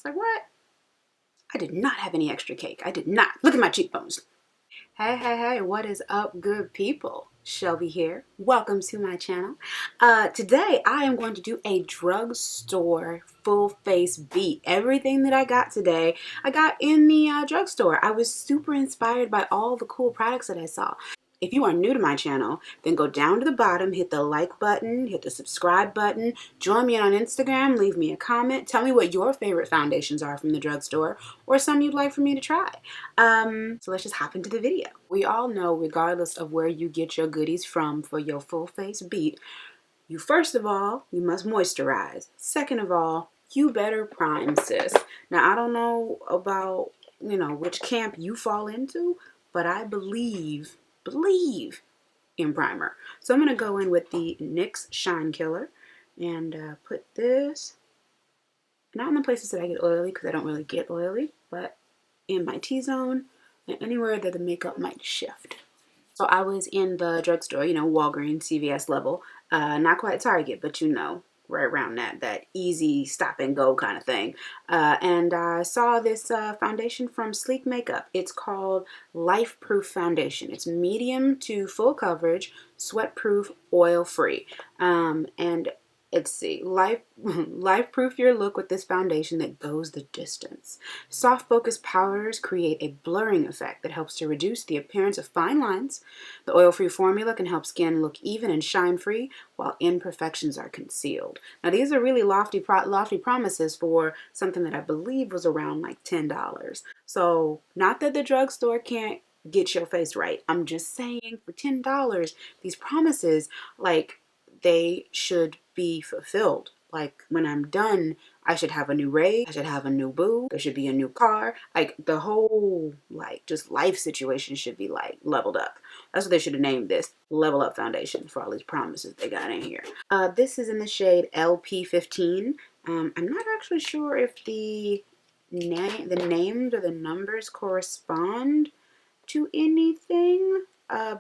like, what? I did not have any extra cake. I did not. Look at my cheekbones. Hey, hey, hey, what is up, good people? Shelby here. Welcome to my channel. Today, I am going to do a drugstore full face beat. Everything that I got today, I got in the drugstore. I was super inspired by all the cool products that I saw. If you are new to my channel, then go down to the bottom, hit the like button, hit the subscribe button, join me on Instagram, leave me a comment, tell me what your favorite foundations are from the drugstore, or some you'd like for me to try. So let's just hop into the video. We all know, regardless of where you get your goodies from for your full face beat, you first of all, you must moisturize. Second of all, you better prime, sis. Now, I don't know about, which camp you fall into, but I believe in primer. So I'm going to go in with the NYX Shine Killer and put this, not in the places that I get oily because I don't really get oily, but in my T-zone and anywhere that the makeup might shift. So I was in the drugstore, Walgreens, CVS level, not quite Target, but right around that easy stop and go kind of thing. And I saw this foundation from Sleek Makeup. It's called Life Proof Foundation. It's medium to full coverage, sweat proof, oil free. And let's see, life proof your look with this foundation that goes the distance. Soft focus powders create a blurring effect that helps to reduce the appearance of fine lines. The oil-free formula can help skin look even and shine-free while imperfections are concealed. Now these are really lofty promises for something that I believe was around like $10. So not that the drugstore can't get your face right. I'm just saying for $10, these promises, like, they should be fulfilled. Like, when I'm done, I should have a new raise, I should have a new boo, there should be a new car. Like, the whole, just life situation should be, leveled up. That's what they should have named this. Level Up Foundation, for all these promises they got in here. This is in the shade LP15. I'm not actually sure if the names or the numbers correspond to anything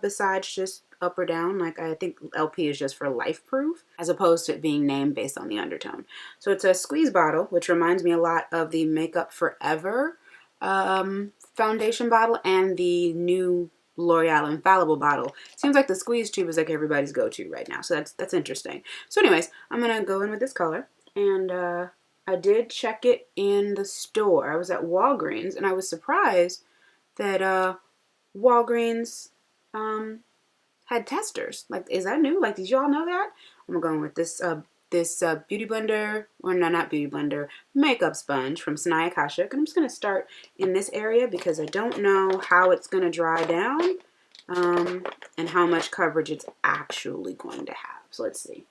besides just up or down. Like, I think LP is just for life proof as opposed to it being named based on the undertone. So it's a squeeze bottle, which reminds me a lot of the Makeup Forever foundation bottle and the new L'Oreal Infallible bottle. Seems like the squeeze tube is like everybody's go-to right now, so that's interesting. So anyways, I'm gonna go in with this color, and I did check it in the store. I was at Walgreens and I was surprised that Walgreens had testers. Like, is that new? Like, did y'all know that? I'm going with this beauty blender, or no, not beauty blender, makeup sponge from Sonia Kashuk, and I'm just going to start in this area because I don't know how it's going to dry down and how much coverage it's actually going to have. So let's see.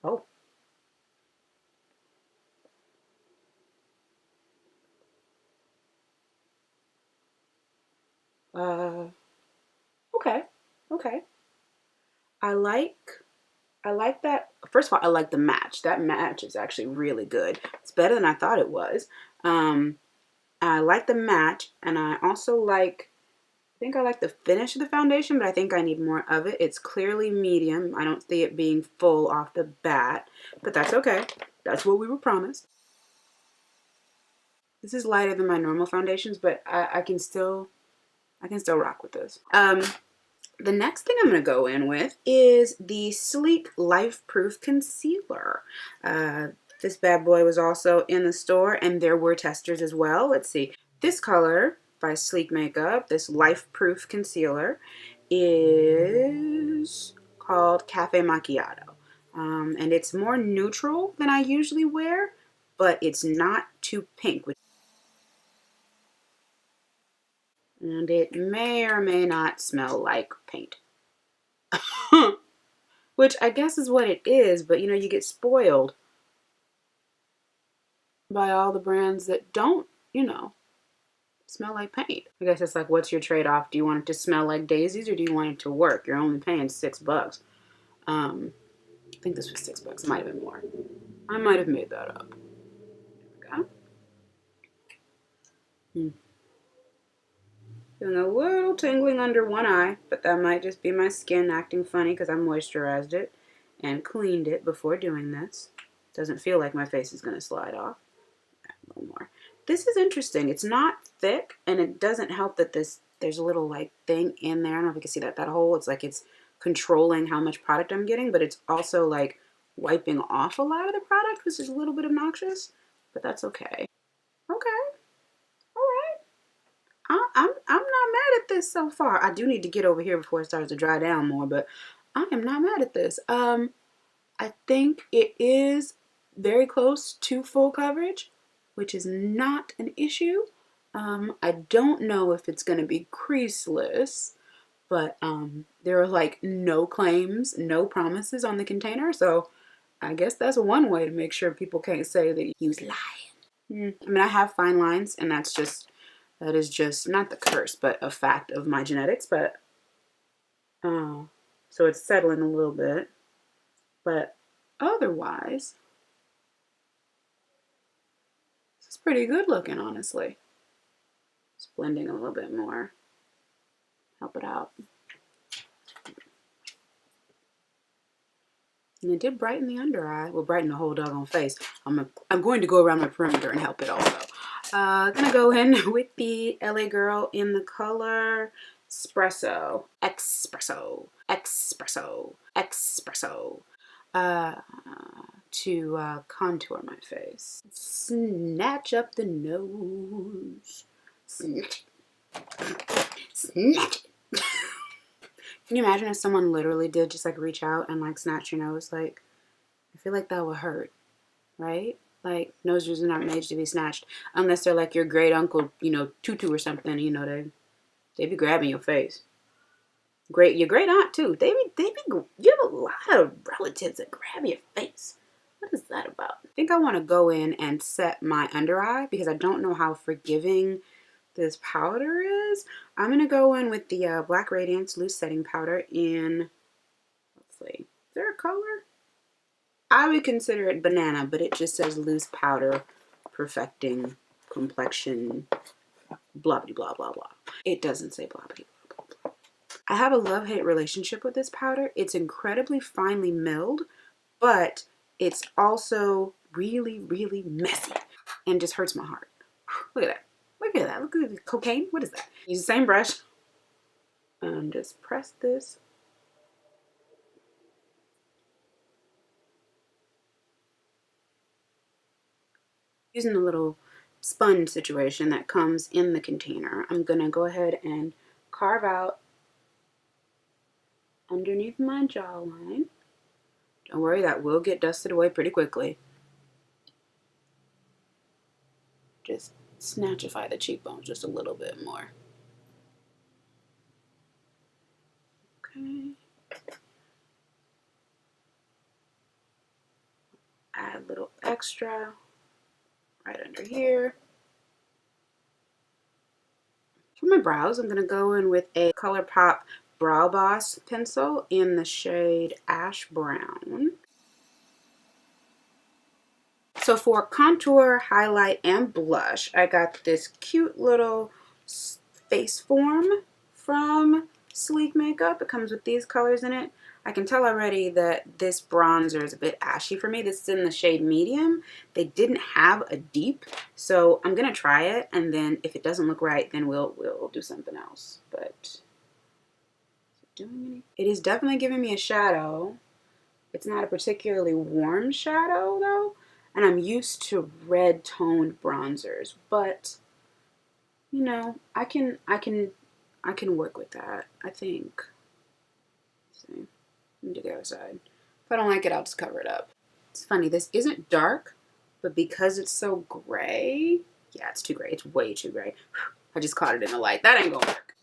Oh. Okay. I like that. First of all, I like the match. That match is actually really good. It's better than I thought it was. I like the match, and I also I think I like the finish of the foundation, but I think I need more of it. It's clearly medium. I don't see it being full off the bat, but that's okay. That's what we were promised. This is lighter than my normal foundations, but I can still rock with this. The next thing I'm going to go in with is the Sleek Life Proof Concealer. This bad boy was also in the store, and there were testers as well. Let's see. This color by Sleek Makeup, this Life Proof Concealer, is called Cafe Macchiato. And it's more neutral than I usually wear, but it's not too pink. And it may or may not smell like paint. Which I guess is what it is, but you get spoiled by all the brands that don't, smell like paint. I guess it's like, what's your trade-off? Do you want it to smell like daisies, or do you want it to work? You're only paying $6. I think this was $6. It might have been more. I might have made that up. There we go. Feeling a little tingling under one eye, but that might just be my skin acting funny because I moisturized it. and cleaned it before doing this. Doesn't feel like my face is going to slide off. A little more. This is interesting. It's not thick, and it doesn't help that there's a little like thing in there. I don't know if you can see that hole. It's like it's controlling how much product I'm getting, but it's also like wiping off a lot of the product, which is a little bit obnoxious, but that's okay. Okay. All right. I'm not mad at this so far. I do need to get over here before it starts to dry down more, but I am not mad at this. I think it is very close to full coverage, which is not an issue. I don't know if it's going to be creaseless, but there are like no claims, no promises on the container, so I guess that's one way to make sure people can't say that you's lying. I mean, I have fine lines, and that is just not the curse, but a fact of my genetics. But so it's settling a little bit, but otherwise, it's pretty good looking, honestly. Just blending a little bit more, help it out. And it did brighten the under eye. Well, brighten the whole doggone face. I'm going to go around my perimeter and help it also. Gonna go in with the LA Girl in the color Espresso. Espresso. Espresso. Espresso. To contour my face. Snatch up the nose. Snatch it. Snatch it. Can you imagine if someone literally did just like reach out and like snatch your nose? Like, I feel like that would hurt, right? Like, noses are not made to be snatched unless they're like your great uncle, you know, Tutu or something. You know, they be grabbing your face. Your great aunt too. They be. You have a lot of relatives that grab your face. What is that about? I think I want to go in and set my under eye because I don't know how forgiving this powder is. I'm going to go in with the Black Radiance Loose Setting Powder in, let's see, is there a color? I would consider it banana, but it just says loose powder, perfecting complexion, blah, blah, blah, blah, blah. It doesn't say blah, blah, blah, blah. I have a love-hate relationship with this powder. It's incredibly finely milled, but it's also really, really messy and just hurts my heart. Look at that. Look at that. Look at the cocaine. What is that? Use the same brush and just press this. Using the little sponge situation that comes in the container, I'm going to go ahead and carve out underneath my jawline. Don't worry, that will get dusted away pretty quickly. Just snatchify the cheekbones just a little bit more. Okay. Add a little extra right under here. For my brows, I'm going to go in with a Colourpop Brow Boss pencil in the shade Ash Brown. So for contour, highlight, and blush, I got this cute little face form from Sleek Makeup. It comes with these colors in it. I can tell already that this bronzer is a bit ashy for me. This is in the shade medium. They didn't have a deep, so I'm gonna try it, and then if it doesn't look right, then we'll do something else. But is it doing anything? It is definitely giving me a shadow. It's not a particularly warm shadow though, and I'm used to red toned bronzers, but you know, I can work with that, I think. Let's see. Let me do the other side. If I don't like it, I'll just cover it up. It's funny, this isn't dark, but because it's so gray, yeah, it's too gray. It's way too gray. I just caught it in the light. That ain't gonna work.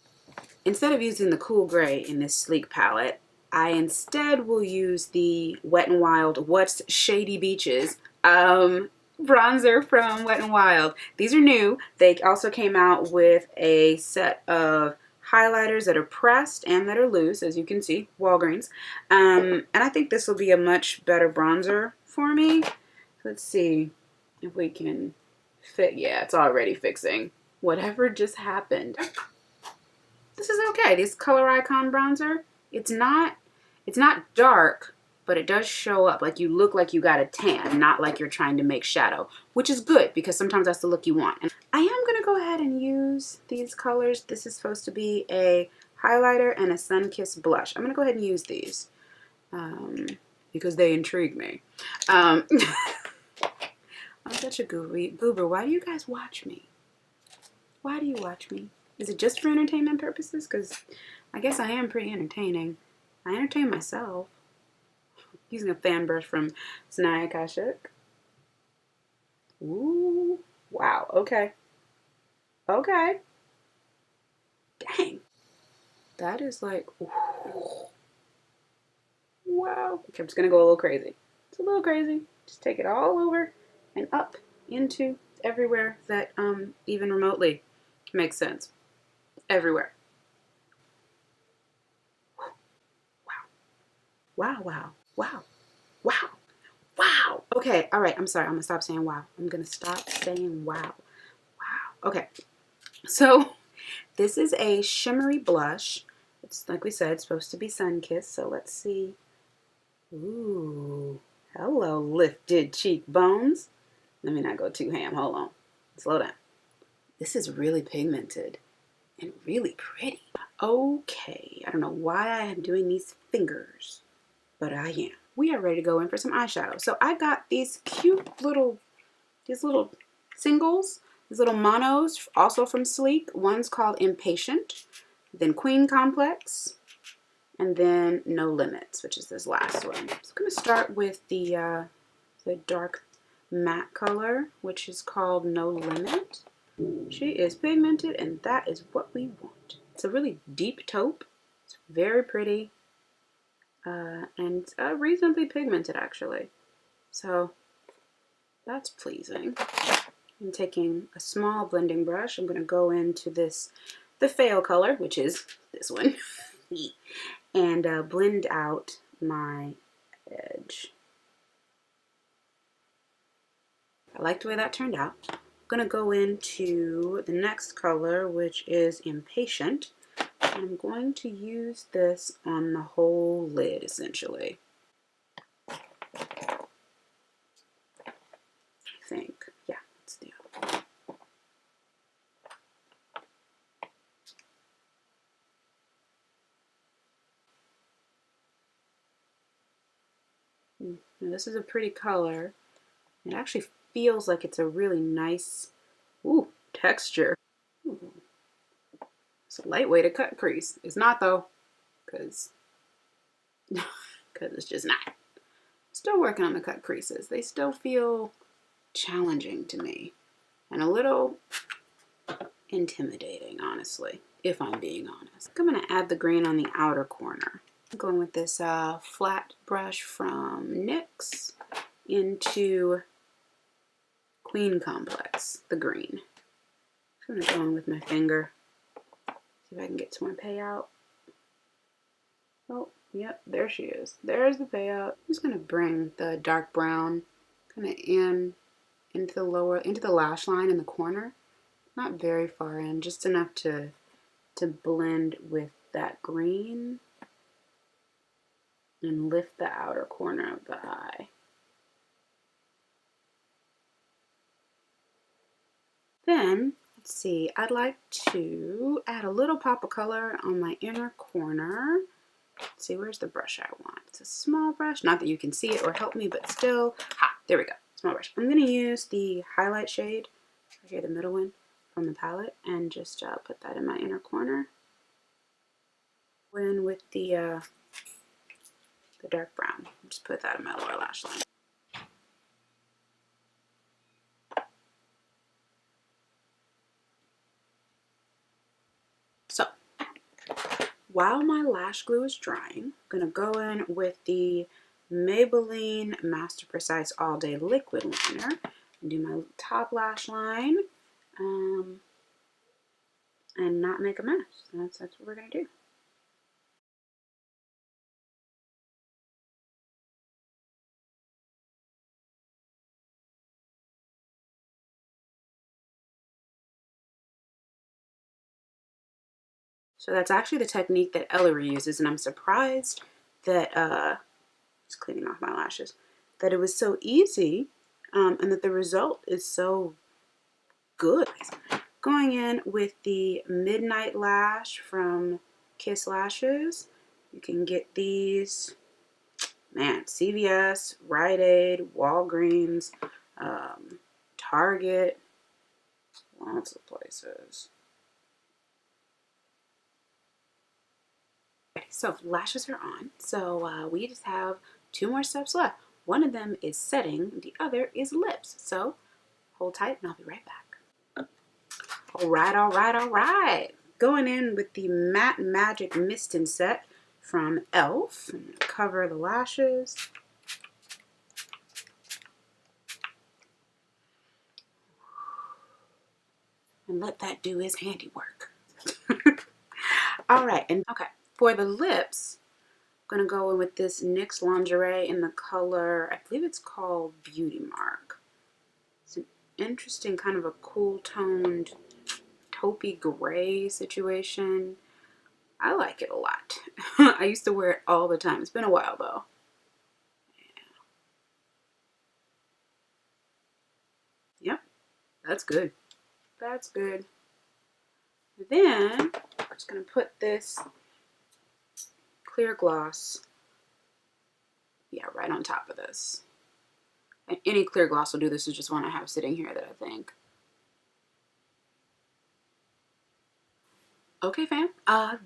Instead of using the cool gray in this Sleek palette, I instead will use the Wet n Wild What's Shady Beaches bronzer from Wet n Wild. These are new. They also came out with a set of highlighters that are pressed and that are loose, as you can see, Walgreens. And I think this will be a much better bronzer for me. Let's see if we can fit. Yeah, it's already fixing whatever just happened. This is okay. This Color Icon bronzer, it's not dark, but it does show up. Like you look like you got a tan, not like you're trying to make shadow, which is good because sometimes that's the look you want. And I am going to go ahead and use these colors. This is supposed to be a highlighter and a sun-kissed blush. I'm going to go ahead and use these because they intrigue me. I'm such a goober. Why do you guys watch me? Why do you watch me? Is it just for entertainment purposes? Because I guess I am pretty entertaining. I entertain myself. Using a fan brush from Sonia Kashuk. Ooh, wow, okay. Okay. Dang. That is like, ooh. Wow. Okay, I'm just gonna go a little crazy. It's a little crazy. Just take it all over and up into everywhere that even remotely makes sense. Everywhere. Wow, wow, wow, wow, wow. Okay, all right, I'm sorry. I'm gonna stop saying wow. I'm gonna stop saying wow. Wow. Okay, so this is a shimmery blush. It's like we said, supposed to be sun-kissed. So let's see. Ooh, hello, lifted cheekbones. Let me not go too ham. Hold on. Slow down. This is really pigmented and really pretty. Okay, I don't know why I am doing these fingers, but I am. We are ready to go in for some eyeshadow. So I got these cute little, singles, these little monos, also from Sleek. One's called Impatient, then Queen Complex, and then No Limits, which is this last one. So I'm going to start with the dark matte color, which is called No Limit. She is pigmented, and that is what we want. It's a really deep taupe. It's very pretty. And reasonably pigmented actually, so that's pleasing. I'm taking a small blending brush. I'm going to go into the fail color, which is this one, and blend out my edge. I like the way that turned out. I'm going to go into the next color, which is Impatient. I'm going to use this on the whole lid, essentially. I think. Yeah, let's do it. Now, this is a pretty color. It actually feels like it's a really nice, texture. Ooh. It's a lightweight cut crease. It's not though, because it's just not. Still working on the cut creases. They still feel challenging to me and a little intimidating, honestly, if I'm being honest. I'm going to add the green on the outer corner. I'm going with this flat brush from NYX into Queen Complex, the green. I'm going to go in with my finger. See if I can get some more payout. Oh, yep, there she is. There's the payout. I'm just going to bring the dark brown kind of into the lash line in the corner. Not very far in, just enough to blend with that green and lift the outer corner of the eye. Then, let's see, I'd like to add a little pop of color on my inner corner. Let's see, where's the brush I want? It's a small brush, not that you can see it or help me, but still. There we go, small brush. I'm gonna use the highlight shade, right here, the middle one, from the palette, and just put that in my inner corner. Go in with the dark brown. Just put that in my lower lash line. So, while my lash glue is drying, I'm going to go in with the Maybelline Master Precise All Day Liquid Liner and do my top lash line and not make a mess. That's what we're going to do. So that's actually the technique that Ellery uses, and I'm surprised that just cleaning off my lashes, that it was so easy and that the result is so good. Going in with the Midnight Lash from Kiss Lashes. You can get these, man, CVS, Rite Aid, Walgreens, Target, lots of places. So lashes are on. So we just have 2 more steps left. One of them is setting, the other is lips. So hold tight and I'll be right back. All right, all right, all right. Going in with the Matte Magic Mist and Set from e.l.f. Cover the lashes. And let that do his handiwork. All right, and okay, for the lips, I'm gonna go in with this NYX Lingerie in the color, I believe it's called Beauty Mark. It's an interesting kind of a cool toned taupey gray situation. I like it a lot. I used to wear it all the time. It's been a while though. Yeah. Yep, that's good. That's good. Then I'm just gonna put this clear gloss, yeah, right on top of this. And any clear gloss will do. This is just one I have sitting here that I think. Okay, fam.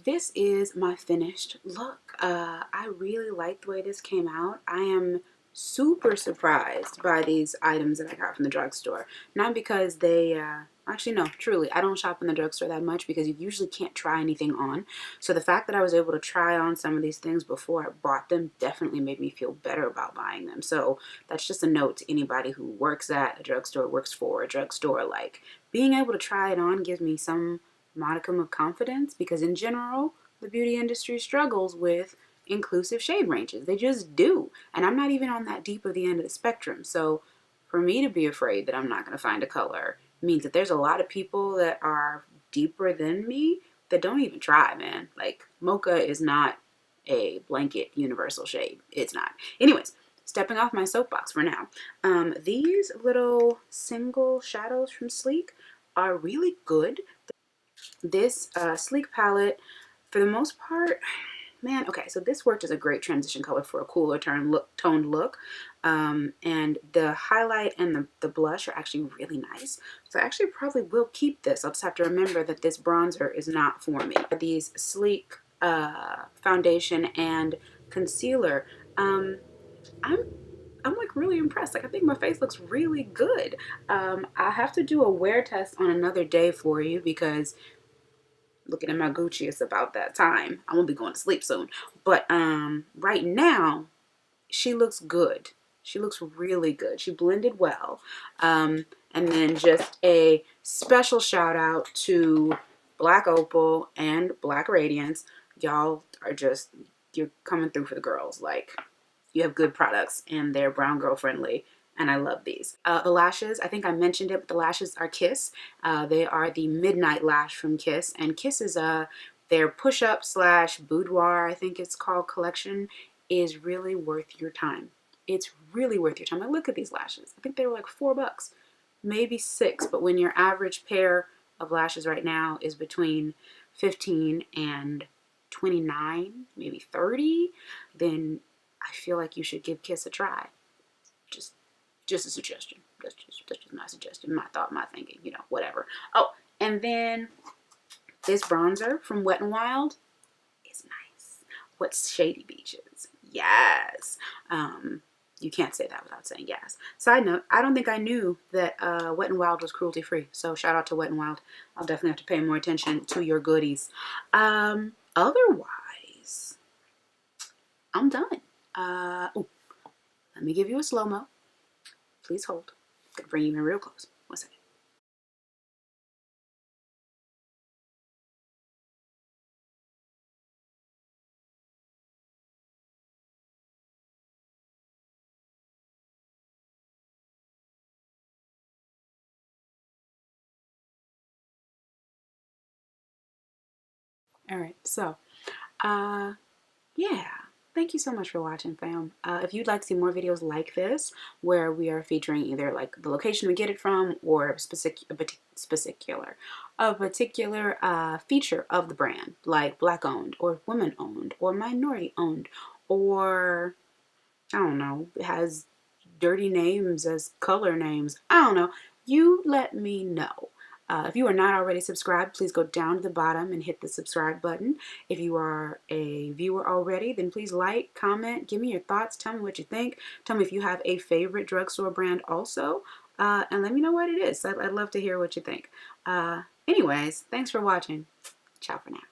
This is my finished look. I really like the way this came out. I am super surprised by these items that I got from the drugstore. Not because they, actually no, truly, I don't shop in the drugstore that much because you usually can't try anything on. So the fact that I was able to try on some of these things before I bought them definitely made me feel better about buying them. So that's just a note to anybody who works at a drugstore, works for a drugstore. Like, being able to try it on gives me some modicum of confidence, because in general the beauty industry struggles with inclusive shade ranges. They just do, and I'm not even on that deep of the end of the spectrum. So for me to be afraid that I'm not going to find a color means that there's a lot of people that are deeper than me that don't even try, man. Like, mocha is not a blanket universal shade. It's not. Anyways, stepping off my soapbox for now. These little single shadows from Sleek are really good. This Sleek palette, for the most part, man, okay, so this worked as a great transition color for a cooler toned look. And the highlight and the blush are actually really nice. So I actually probably will keep this. I'll just have to remember that this bronzer is not for me. These Sleek foundation and concealer, I'm like really impressed. Like, I think my face looks really good. I'll have to do a wear test on another day for you, because looking at my Gucci, it's about that time. I won't be going to sleep soon. But right now, she looks good. She looks really good. She blended well. And then just a special shout out to Black Opal and Black Radiance. Y'all are just, you're coming through for the girls. Like, you have good products and they're brown girl friendly. And I love these. The lashes, I think I mentioned it, but the lashes are Kiss. They are the Midnight Lash from Kiss. And Kiss is their push-up slash boudoir, I think it's called, collection, is really worth your time. It's really worth your time. I look at these lashes. I think they were like $4, maybe $6. But when your average pair of lashes right now is between 15 and 29, maybe 30, then I feel like you should give Kiss a try. Just a suggestion. That's just my suggestion, my thought, my thinking, you know, whatever. Oh, and then this bronzer from Wet n Wild is nice. What's Shady Beaches? Yes. You can't say that without saying yes. Side note, I don't think I knew that Wet n Wild was cruelty free. So shout out to Wet n Wild. I'll definitely have to pay more attention to your goodies. Otherwise, I'm done. Oh, let me give you a slow-mo. Please hold. I'm gonna bring you in real close. 1 second. All right, so, yeah. Thank you so much for watching, fam. If you'd like to see more videos like this, where we are featuring either like the location we get it from or a particular feature of the brand, like Black owned or women owned or minority owned, or I don't know, it has dirty names as color names. I don't know. You let me know. If you are not already subscribed, please go down to the bottom and hit the subscribe button. If you are a viewer already, then please like, comment, give me your thoughts, tell me what you think. Tell me if you have a favorite drugstore brand also, and let me know what it is. I'd love to hear what you think. Anyways, thanks for watching. Ciao for now.